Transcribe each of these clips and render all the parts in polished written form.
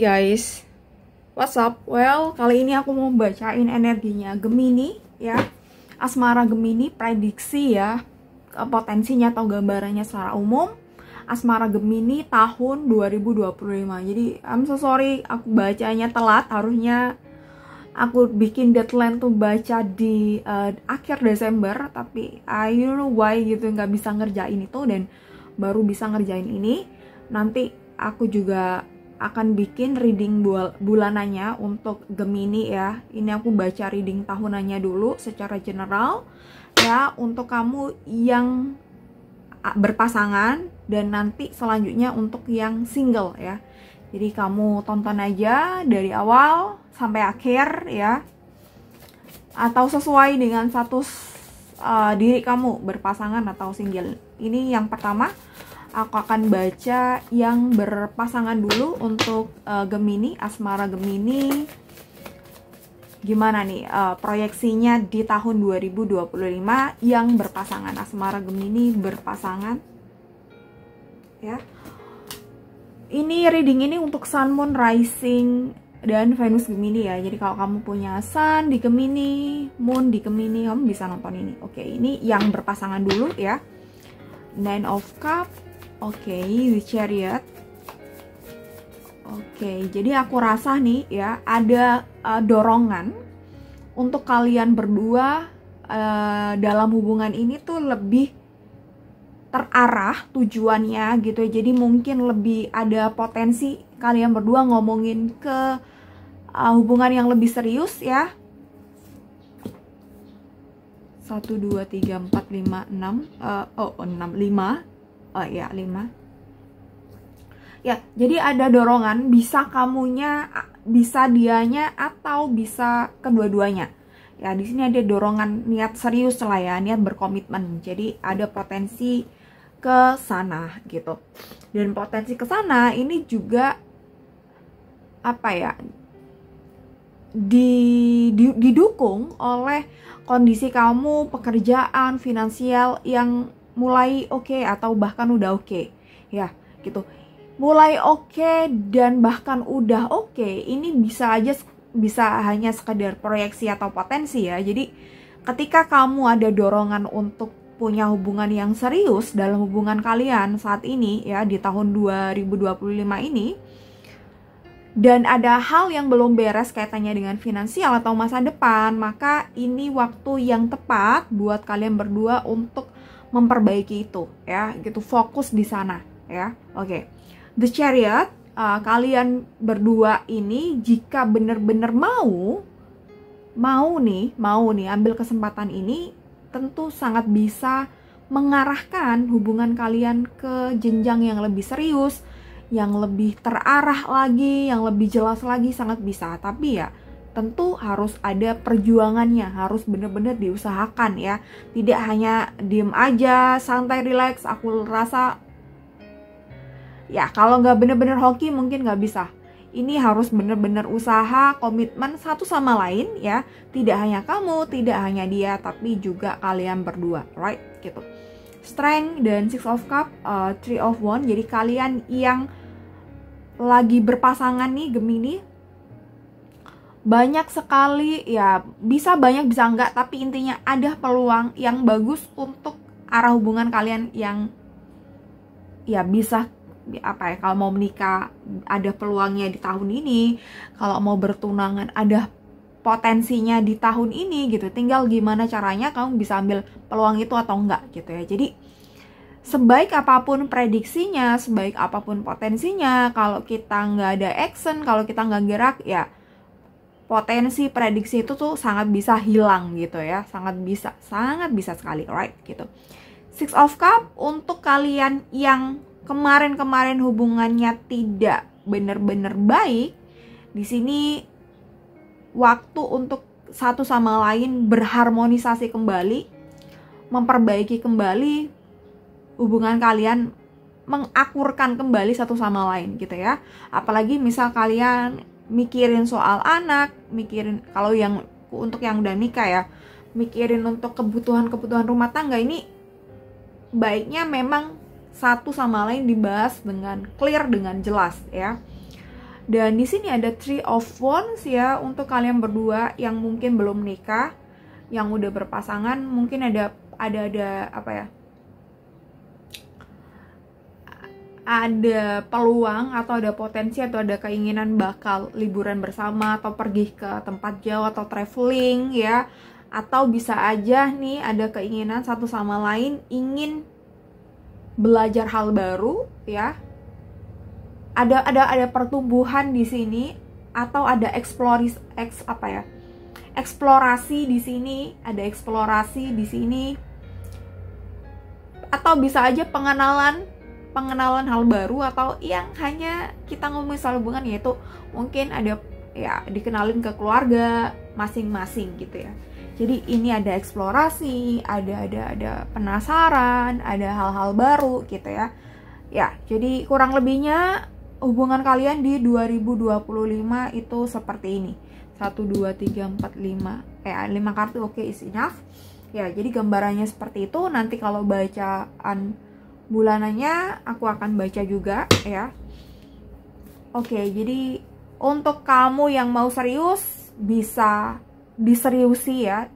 guys, what's up? Well, kali ini aku mau bacain energinya Gemini ya. Asmara Gemini, prediksi ya, potensinya atau gambarannya secara umum. Asmara Gemini tahun 2025. Jadi I'm so sorry aku bacanya telat. Harusnya aku bikin deadline tuh baca di akhir Desember, tapi I don't know why gitu nggak bisa ngerjain itu dan baru bisa ngerjain ini. Nanti aku juga akan bikin reading bulanannya untuk Gemini ya. Ini aku baca reading tahunannya dulu secara general ya, untuk kamu yang berpasangan dan nanti selanjutnya untuk yang single ya. Jadi kamu tonton aja dari awal sampai akhir ya, atau sesuai dengan status diri kamu, berpasangan atau single. Ini yang pertama, aku akan baca yang berpasangan dulu untuk Gemini, asmara Gemini. Gimana nih proyeksinya di tahun 2025 yang berpasangan, asmara Gemini berpasangan ya. Ini reading ini untuk Sun, Moon, Rising dan Venus Gemini ya. Jadi kalau kamu punya Sun di Gemini, Moon di Gemini, kamu bisa nonton ini. Oke, ini yang berpasangan dulu ya. Nine of Cups. Oke, The Chariot. Oke, jadi aku rasa nih ya, ada dorongan untuk kalian berdua dalam hubungan ini tuh lebih terarah tujuannya gitu ya. Jadi mungkin lebih ada potensi kalian berdua ngomongin ke hubungan yang lebih serius ya. 1, 2, 3, 4, 5, 6 6, 5. Oh ya, 5. Ya, jadi ada dorongan, bisa kamunya, bisa dianya, atau bisa kedua-duanya. Ya, di sini ada dorongan niat serius lah ya, niat berkomitmen. Jadi ada potensi ke sana gitu. Dan potensi ke sana ini juga apa ya? Didukung oleh kondisi kamu, pekerjaan, finansial yang mulai oke atau bahkan udah oke ya gitu. Mulai oke dan bahkan udah oke, ini bisa hanya sekedar proyeksi atau potensi ya. Jadi ketika kamu ada dorongan untuk punya hubungan yang serius dalam hubungan kalian saat ini ya, di tahun 2025 ini, dan ada hal yang belum beres kaitannya dengan finansial atau masa depan, maka ini waktu yang tepat buat kalian berdua untuk memperbaiki itu ya, gitu, fokus di sana ya. Oke. The Chariot, kalian berdua ini jika benar-benar mau nih ambil kesempatan ini, tentu sangat bisa mengarahkan hubungan kalian ke jenjang yang lebih serius, yang lebih terarah lagi, yang lebih jelas lagi, sangat bisa. Tapi ya tentu harus ada perjuangannya, harus benar-benar diusahakan ya. Tidak hanya diem aja, santai, relax. Aku rasa ya kalau nggak bener-bener hoki mungkin nggak bisa. Ini harus bener-bener usaha, komitmen satu sama lain ya. Tidak hanya kamu, tidak hanya dia, tapi juga kalian berdua, right? Gitu. Strength dan Six of Cups, Three of Wands. Jadi kalian yang lagi berpasangan nih Gemini, banyak sekali ya, bisa banyak bisa enggak, tapi intinya ada peluang yang bagus untuk arah hubungan kalian yang ya bisa apa ya, kalau mau menikah ada peluangnya di tahun ini, kalau mau bertunangan ada potensinya di tahun ini gitu. Tinggal gimana caranya kamu bisa ambil peluang itu atau enggak gitu ya. Jadi sebaik apapun prediksinya, sebaik apapun potensinya, kalau kita nggak ada action, kalau kita nggak gerak ya, potensi prediksi itu tuh sangat bisa hilang gitu ya. Sangat bisa sekali, right gitu. Six of Cups untuk kalian yang kemarin hubungannya tidak benar-benar baik, di sini waktu untuk satu sama lain berharmonisasi kembali, memperbaiki kembali hubungan kalian, mengakurkan kembali satu sama lain gitu ya. Apalagi misal kalian mikirin soal anak, mikirin kalau yang untuk yang udah nikah ya, mikirin untuk kebutuhan rumah tangga, ini baiknya memang satu sama lain dibahas dengan clear, dengan jelas ya. Dan di sini ada Three of Wands ya, untuk kalian berdua yang mungkin belum nikah, yang udah berpasangan, mungkin ada apa ya? Ada peluang atau ada potensi atau ada keinginan bakal liburan bersama atau pergi ke tempat jauh atau traveling ya. Atau bisa aja nih ada keinginan satu sama lain ingin belajar hal baru ya. Ada pertumbuhan di sini atau ada eksplorasi di sini, ada eksplorasi di sini. Atau bisa aja pengenalan hal baru, atau yang hanya kita ngomongin soal hubungan, yaitu mungkin ada ya dikenalin ke keluarga masing-masing gitu ya. Jadi ini ada eksplorasi, ada penasaran, ada hal-hal baru gitu ya. Ya, jadi kurang lebihnya hubungan kalian di 2025 itu seperti ini. 1 2 3 4 5. 5 kartu oke, is enough. Ya, jadi gambarannya seperti itu. Nanti kalau bacaan bulanannya aku akan baca juga ya. Oke, jadi untuk kamu yang mau serius bisa diseriusi ya.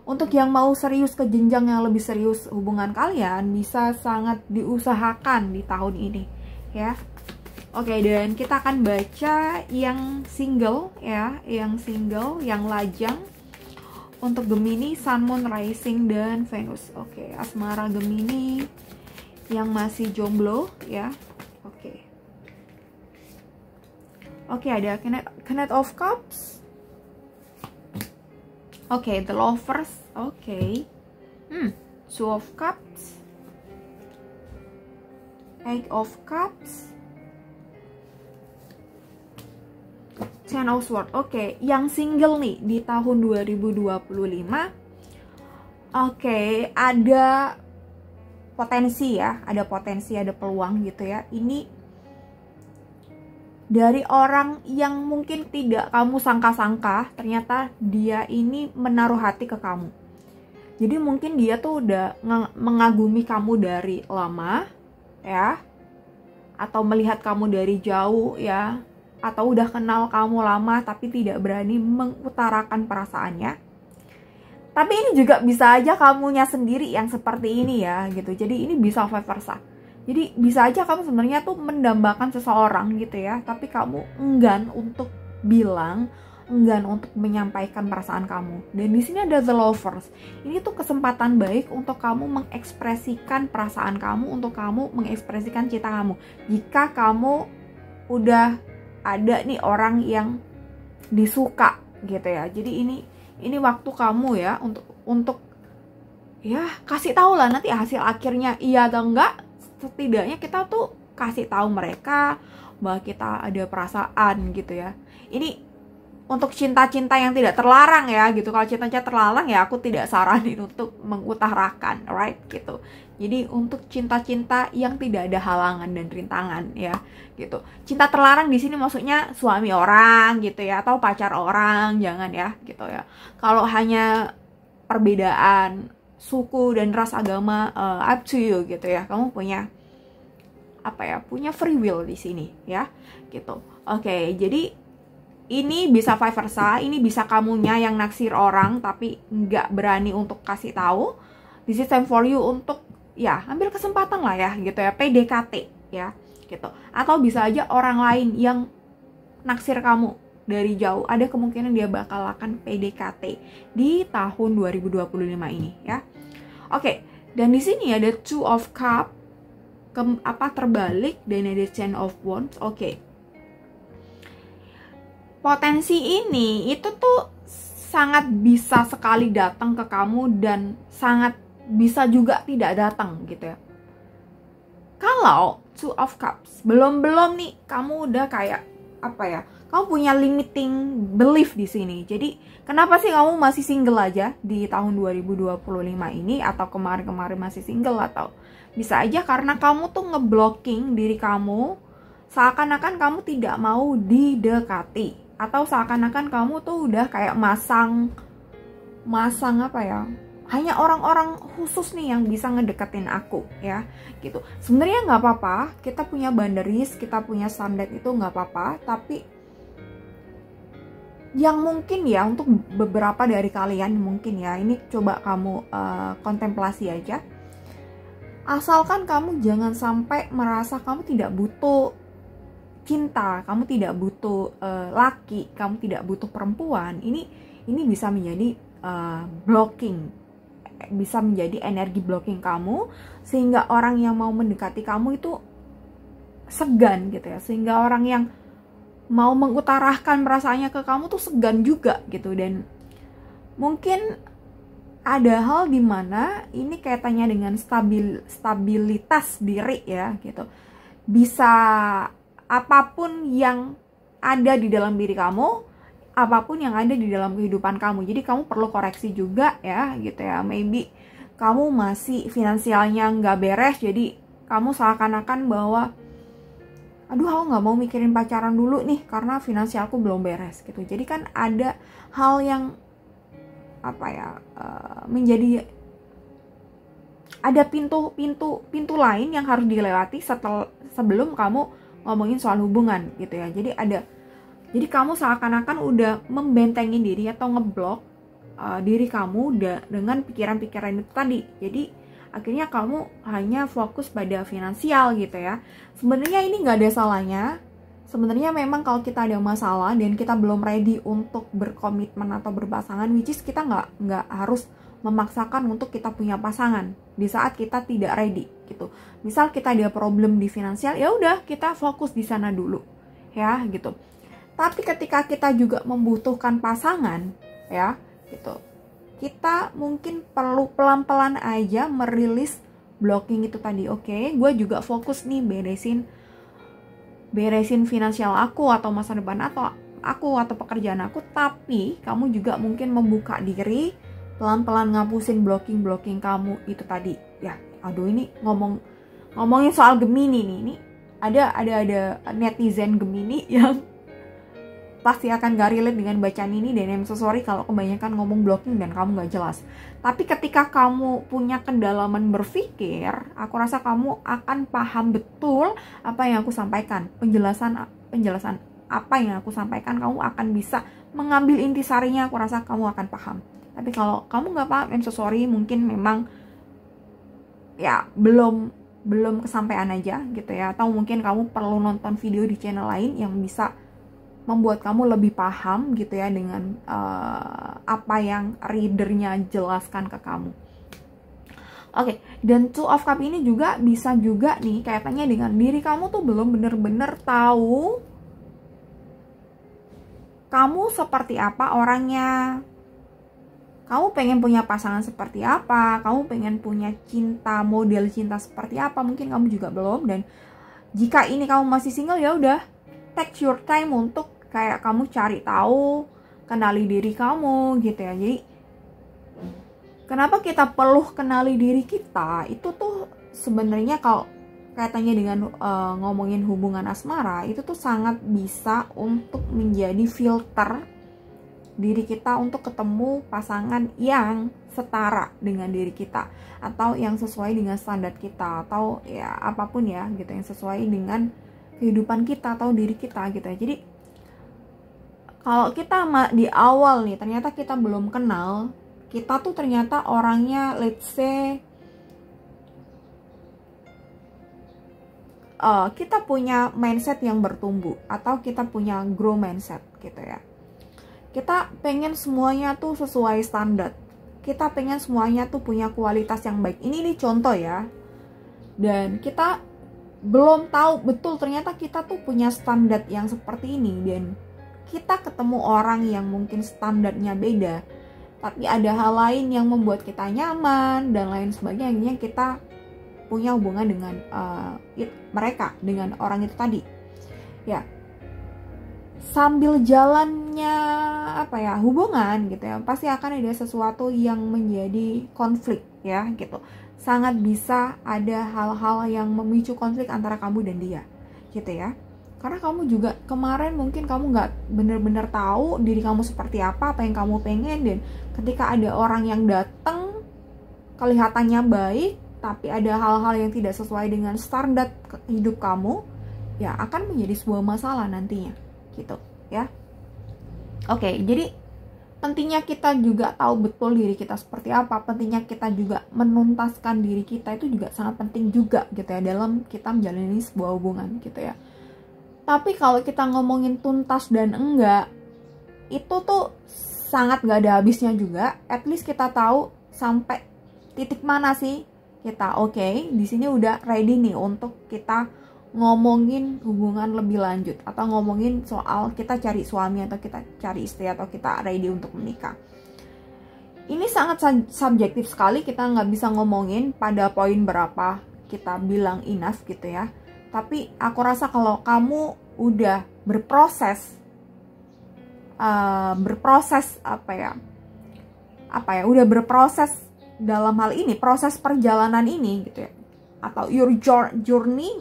Untuk yang mau serius ke jenjang yang lebih serius hubungan kalian, bisa sangat diusahakan di tahun ini ya. Oke, dan kita akan baca yang single ya, yang lajang. Untuk Gemini, Sun, Moon, Rising, dan Venus. Oke, asmara Gemini yang masih jomblo ya. Oke, ada Knight of Cups. Oke, The Lovers. Oke. Two of Cups. Eight of Cups. Ten of Swords. Oke, yang single nih di tahun 2025. Oke, ada potensi ya, ada peluang gitu ya. Ini dari orang yang mungkin tidak kamu sangka-sangka, ternyata dia ini menaruh hati ke kamu. Jadi mungkin dia tuh udah mengagumi kamu dari lama ya, atau melihat kamu dari jauh ya, atau udah kenal kamu lama tapi tidak berani mengutarakan perasaannya. Tapi ini juga bisa aja kamunya sendiri yang seperti ini ya gitu. Jadi ini bisa vice versa. Jadi bisa aja kamu sebenarnya tuh mendambakan seseorang gitu ya, tapi kamu enggan untuk bilang, enggan untuk menyampaikan perasaan kamu. Dan di sini ada The Lovers. Ini tuh kesempatan baik untuk kamu mengekspresikan perasaan kamu, untuk kamu mengekspresikan cinta kamu. Jika kamu udah ada nih orang yang disuka gitu ya. Jadi ini waktu kamu ya untuk ya kasih tahu lah nanti hasil akhirnya iya atau enggak. Setidaknya kita tuh kasih tahu mereka bahwa kita ada perasaan gitu ya. Ini untuk cinta-cinta yang tidak terlarang ya gitu. Kalau cinta-cinta terlarang ya aku tidak saranin untuk mengutarakan, right gitu. Jadi untuk cinta-cinta yang tidak ada halangan dan rintangan ya gitu. Cinta terlarang di sini maksudnya suami orang gitu ya, atau pacar orang, jangan ya gitu ya. Kalau hanya perbedaan suku dan ras agama, up to you gitu ya. Kamu punya punya free will di sini ya gitu. Oke, jadi ini bisa vice versa, ini bisa kamunya yang naksir orang tapi nggak berani untuk kasih tahu. This is time for you untuk ya ambil kesempatan lah ya gitu ya, PDKT ya gitu. Atau bisa aja orang lain yang naksir kamu dari jauh, ada kemungkinan dia bakal akan PDKT di tahun 2025 ini ya. Oke, dan di sini ada Two of Cups terbalik, dan ada Ten of Wands. Oke. Potensi ini itu tuh sangat bisa sekali datang ke kamu dan sangat bisa juga tidak datang gitu ya. Kalau Two of Cups belum nih kamu udah kayak kamu punya limiting belief di sini. Jadi kenapa sih kamu masih single aja di tahun 2025 ini, atau kemarin-kemarin masih single, atau bisa aja karena kamu tuh ngeblocking diri kamu, seakan-akan kamu tidak mau didekati, atau seakan-akan kamu tuh udah kayak masang hanya orang-orang khusus nih yang bisa ngedeketin aku ya gitu. Sebenarnya nggak apa-apa, kita punya boundaries, kita punya standar, itu nggak apa-apa. Tapi yang mungkin ya untuk beberapa dari kalian mungkin ya, ini coba kamu kontemplasi aja. Asalkan kamu jangan sampai merasa kamu tidak butuh cinta, kamu tidak butuh laki, kamu tidak butuh perempuan. Ini bisa menjadi blocking, bisa menjadi energi blocking kamu, sehingga orang yang mau mendekati kamu itu segan gitu ya, sehingga orang yang mau mengutarakan perasaannya ke kamu tuh segan juga gitu. Dan mungkin ada hal dimana ini kaitannya dengan stabilitas diri ya gitu. Bisa apapun yang ada di dalam diri kamu, apapun yang ada di dalam kehidupan kamu, jadi kamu perlu koreksi juga ya gitu ya. Maybe kamu masih finansialnya nggak beres, jadi kamu seakan-akan bahwa aduh aku nggak mau mikirin pacaran dulu nih karena finansialku belum beres gitu. Jadi kan ada hal yang menjadi ada pintu lain yang harus dilewati sebelum kamu ngomongin soal hubungan gitu ya. Jadi kamu seakan-akan udah membentengin diri atau ngeblok diri kamu dengan pikiran-pikiran itu tadi. Jadi akhirnya kamu hanya fokus pada finansial gitu ya. Sebenarnya ini nggak ada salahnya. Sebenarnya memang kalau kita ada masalah dan kita belum ready untuk berkomitmen atau berpasangan, which is kita nggak harus memaksakan untuk kita punya pasangan di saat kita tidak ready gitu. Misal kita ada problem di finansial, ya udah kita fokus di sana dulu ya gitu. Tapi ketika kita juga membutuhkan pasangan ya gitu, kita mungkin perlu pelan-pelan aja merilis blocking itu tadi. Oke, gue juga fokus nih beresin finansial aku atau masa depan atau pekerjaan aku. Tapi kamu juga mungkin membuka diri, pelan-pelan ngapusin blocking kamu itu tadi. Ya, aduh ini ngomongin soal Gemini nih. Ini ada netizen Gemini yang pasti akan gak relate dengan bacaan ini, dan I'm so sorry kalau kebanyakan ngomong blocking dan kamu gak jelas. Tapi ketika kamu punya kedalaman berpikir, aku rasa kamu akan paham betul apa yang aku sampaikan. Penjelasan apa yang aku sampaikan, kamu akan bisa mengambil intisarinya, aku rasa kamu akan paham. Tapi kalau kamu gak paham, I'm so sorry, mungkin memang ya belum kesampaian aja gitu ya. Atau mungkin kamu perlu nonton video di channel lain yang bisa membuat kamu lebih paham gitu ya dengan apa yang readernya jelaskan ke kamu. Oke, dan Two of Cups ini juga bisa juga nih kaitannya dengan diri kamu tuh belum bener-bener tahu kamu seperti apa orangnya. Kamu pengen punya pasangan seperti apa, kamu pengen punya model cinta seperti apa, mungkin kamu juga belum. Dan jika ini kamu masih single, ya udah, take your time untuk kayak kamu cari tahu, kenali diri kamu gitu ya. Jadi kenapa kita perlu kenali diri kita, itu tuh sebenarnya kalau kaitannya dengan ngomongin hubungan asmara, itu tuh sangat bisa untuk menjadi filter diri kita untuk ketemu pasangan yang setara dengan diri kita, atau yang sesuai dengan standar kita, atau ya apapun ya gitu, yang sesuai dengan kehidupan kita atau diri kita gitu ya. Jadi kalau kita di awal nih ternyata kita belum kenal, kita tuh ternyata orangnya let's say kita punya mindset yang bertumbuh, atau kita punya grow mindset gitu ya. Kita pengen semuanya tuh sesuai standar, kita pengen semuanya tuh punya kualitas yang baik. Ini contoh ya. Dan kita belum tahu betul ternyata kita tuh punya standar yang seperti ini, dan kita ketemu orang yang mungkin standarnya beda, tapi ada hal lain yang membuat kita nyaman dan lain sebagainya. Kita punya hubungan dengan mereka, dengan orang itu tadi ya. Sambil jalannya hubungan gitu ya, pasti akan ada sesuatu yang menjadi konflik ya gitu. Sangat bisa ada hal-hal yang memicu konflik antara kamu dan dia gitu ya. Karena kamu juga kemarin mungkin kamu nggak bener-bener tahu diri kamu seperti apa yang kamu pengen, dan ketika ada orang yang datang kelihatannya baik, tapi ada hal-hal yang tidak sesuai dengan standar hidup kamu, ya akan menjadi sebuah masalah nantinya, gitu ya. Oke, jadi pentingnya kita juga tahu betul diri kita seperti apa, pentingnya kita juga menuntaskan diri kita itu juga sangat penting juga gitu ya dalam kita menjalani sebuah hubungan gitu ya. Tapi kalau kita ngomongin tuntas dan enggak, itu tuh sangat gak ada habisnya juga. At least kita tahu sampai titik mana sih kita oke, di sini udah ready nih untuk kita ngomongin hubungan lebih lanjut, atau ngomongin soal kita cari suami atau kita cari istri atau kita ready untuk menikah. Ini sangat subjektif sekali, kita nggak bisa ngomongin pada poin berapa kita bilang enough gitu ya. Tapi aku rasa kalau kamu udah berproses udah berproses dalam hal ini, proses perjalanan ini gitu ya, atau your journey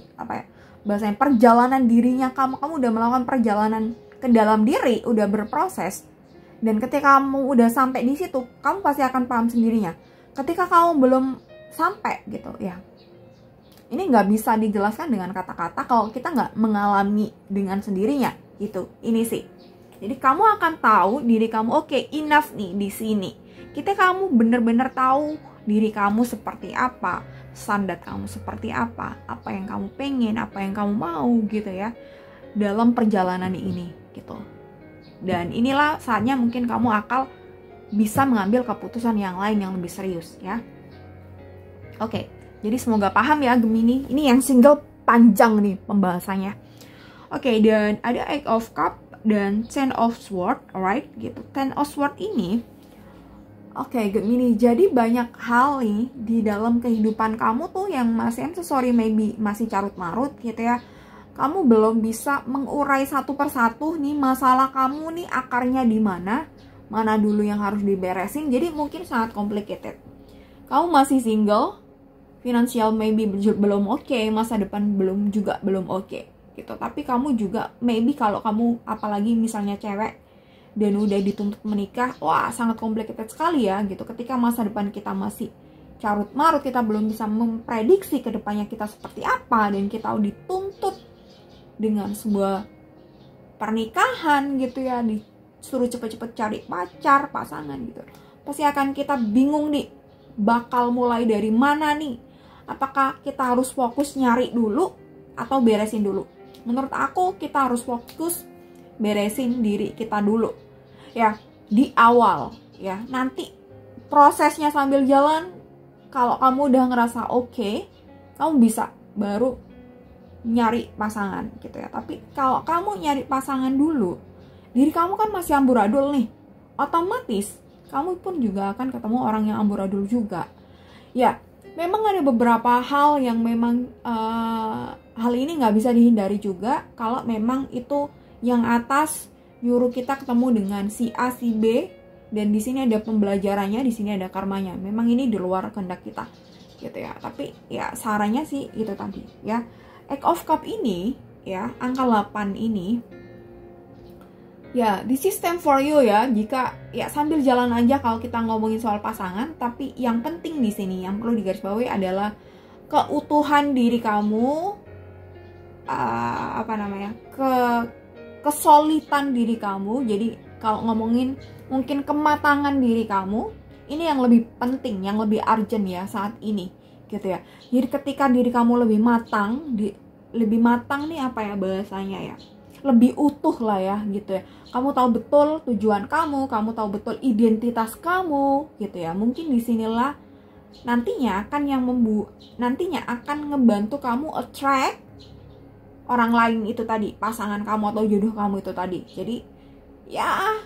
bahasanya perjalanan dirinya kamu udah melakukan perjalanan ke dalam diri, udah berproses, dan ketika kamu udah sampai di situ, kamu pasti akan paham sendirinya. Ketika kamu belum sampai gitu ya, ini nggak bisa dijelaskan dengan kata-kata kalau kita nggak mengalami dengan sendirinya gitu. Ini sih, jadi kamu akan tahu diri kamu oke, enough nih di sini. Ketika kamu bener-bener tahu diri kamu seperti apa, standar kamu seperti apa yang kamu pengen, apa yang kamu mau gitu ya dalam perjalanan ini gitu. Dan inilah saatnya mungkin kamu akan bisa mengambil keputusan yang lain yang lebih serius ya. Oke, jadi semoga paham ya Gemini. Ini yang single panjang nih pembahasannya. Oke, dan ada Eight of Cup dan Ten of Sword, alright gitu. Ten of Sword ini oke, Gemini, jadi banyak hal nih di dalam kehidupan kamu tuh yang masih, maybe masih carut-marut gitu ya. Kamu belum bisa mengurai satu persatu nih masalah kamu nih, akarnya di mana dulu yang harus diberesin. Jadi mungkin sangat complicated. Kamu masih single, finansial maybe belum oke, masa depan belum oke gitu. Tapi kamu juga maybe kalau kamu apalagi misalnya cewek dan udah dituntut menikah, wah sangat complicated sekali ya gitu. Ketika masa depan kita masih carut marut, kita belum bisa memprediksi ke depannya kita seperti apa, dan kita dituntut dengan sebuah pernikahan gitu ya, disuruh cepet-cepet cari pasangan gitu, pasti akan kita bingung nih bakal mulai dari mana nih. Apakah kita harus fokus nyari dulu atau beresin dulu? Menurut aku kita harus fokus beresin diri kita dulu ya di awal ya. Nanti prosesnya sambil jalan, kalau kamu udah ngerasa oke, kamu bisa baru nyari pasangan gitu ya. Tapi kalau kamu nyari pasangan dulu, diri kamu kan masih amburadul nih, otomatis kamu pun juga akan ketemu orang yang amburadul juga ya. Memang ada beberapa hal yang memang hal ini nggak bisa dihindari juga. Kalau memang itu yang atas nyuruh kita ketemu dengan si A, si B, dan di sini ada pembelajarannya, di sini ada karmanya. Memang ini di luar kehendak kita, gitu ya. Tapi ya sarannya sih itu tadi ya. Eight of Cup ini ya, angka 8 ini ya, this is time for you ya. Jika ya sambil jalan aja kalau kita ngomongin soal pasangan, tapi yang penting di sini yang perlu digarisbawahi adalah keutuhan diri kamu, kesolidan diri kamu. Jadi kalau ngomongin mungkin kematangan diri kamu, ini yang lebih penting, yang lebih urgent ya saat ini gitu ya. Jadi ketika diri kamu lebih matang, nih apa ya bahasanya ya, lebih utuh lah ya gitu ya. Kamu tahu betul tujuan kamu tahu betul identitas kamu gitu ya. Mungkin disinilah nantinya akan ngebantu kamu attract orang lain itu tadi, pasangan kamu atau jodoh kamu itu tadi. Jadi ya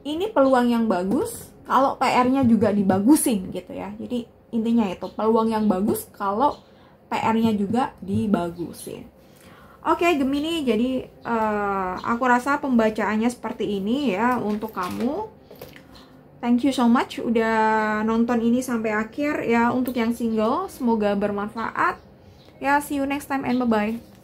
ini peluang yang bagus kalau PR-nya juga dibagusin gitu ya. Jadi intinya itu peluang yang bagus kalau PR-nya juga dibagusin. Oke Gemini, jadi aku rasa pembacaannya seperti ini ya untuk kamu. Thank you so much udah nonton ini sampai akhir ya. Untuk yang single, semoga bermanfaat ya. See you next time and bye-bye.